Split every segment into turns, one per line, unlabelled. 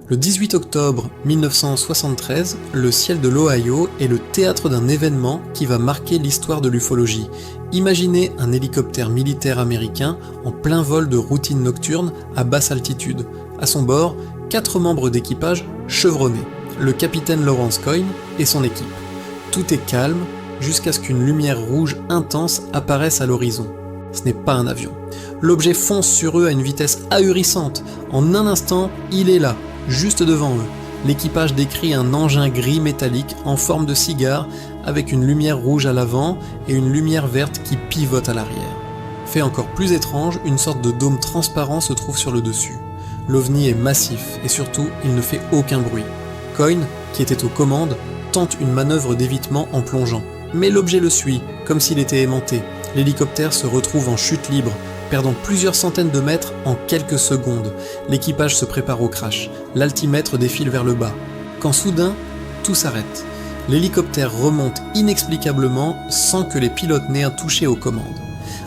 Le 18 octobre 1973, le ciel de l'Ohio est le théâtre d'un événement qui va marquer l'histoire de l'ufologie. Imaginez un hélicoptère militaire américain en plein vol de routine nocturne à basse altitude. À son bord, 4 membres d'équipage chevronnés, le capitaine Lawrence Coyne et son équipe. Tout est calme jusqu'à ce qu'une lumière rouge intense apparaisse à l'horizon. Ce n'est pas un avion. L'objet fonce sur eux à une vitesse ahurissante. En un instant, il est là, juste devant eux. L'équipage décrit un engin gris métallique en forme de cigare avec une lumière rouge à l'avant et une lumière verte qui pivote à l'arrière. Fait encore plus étrange, une sorte de dôme transparent se trouve sur le dessus. L'OVNI est massif et surtout, il ne fait aucun bruit. Coyne, qui était aux commandes, tente une manœuvre d'évitement en plongeant. Mais l'objet le suit, comme s'il était aimanté. L'hélicoptère se retrouve en chute libre, perdant plusieurs centaines de mètres en quelques secondes. L'équipage se prépare au crash. L'altimètre défile vers le bas. Quand soudain, tout s'arrête. L'hélicoptère remonte inexplicablement sans que les pilotes n'aient à toucher aux commandes.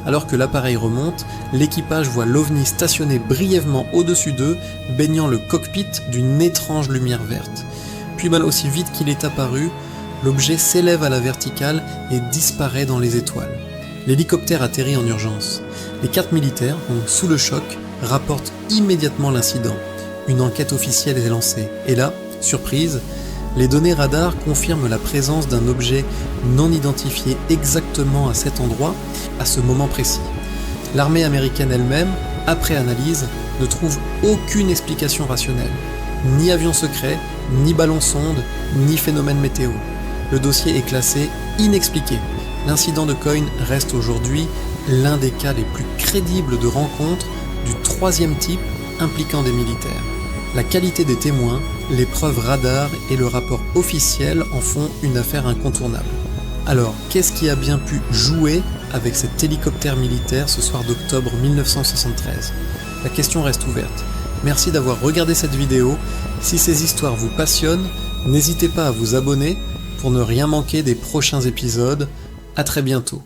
Alors que l'appareil remonte, l'équipage voit l'OVNI stationné brièvement au-dessus d'eux, baignant le cockpit d'une étrange lumière verte. Puis aussi vite qu'il est apparu, l'objet s'élève à la verticale et disparaît dans les étoiles. L'hélicoptère atterrit en urgence. Les 4 militaires, sous le choc, rapportent immédiatement l'incident. Une enquête officielle est lancée. Et là, surprise, les données radar confirment la présence d'un objet non identifié exactement à cet endroit, à ce moment précis. L'armée américaine elle-même, après analyse, ne trouve aucune explication rationnelle. Ni avion secret, ni ballon sonde, ni phénomène météo. Le dossier est classé inexpliqué. L'incident de Coyne reste aujourd'hui l'un des cas les plus crédibles de rencontre du 3e type impliquant des militaires. La qualité des témoins, les preuves radar et le rapport officiel en font une affaire incontournable. Alors, qu'est-ce qui a bien pu jouer avec cet hélicoptère militaire ce soir d'octobre 1973 ? La question reste ouverte. Merci d'avoir regardé cette vidéo. Si ces histoires vous passionnent, n'hésitez pas à vous abonner pour ne rien manquer des prochains épisodes. À très bientôt.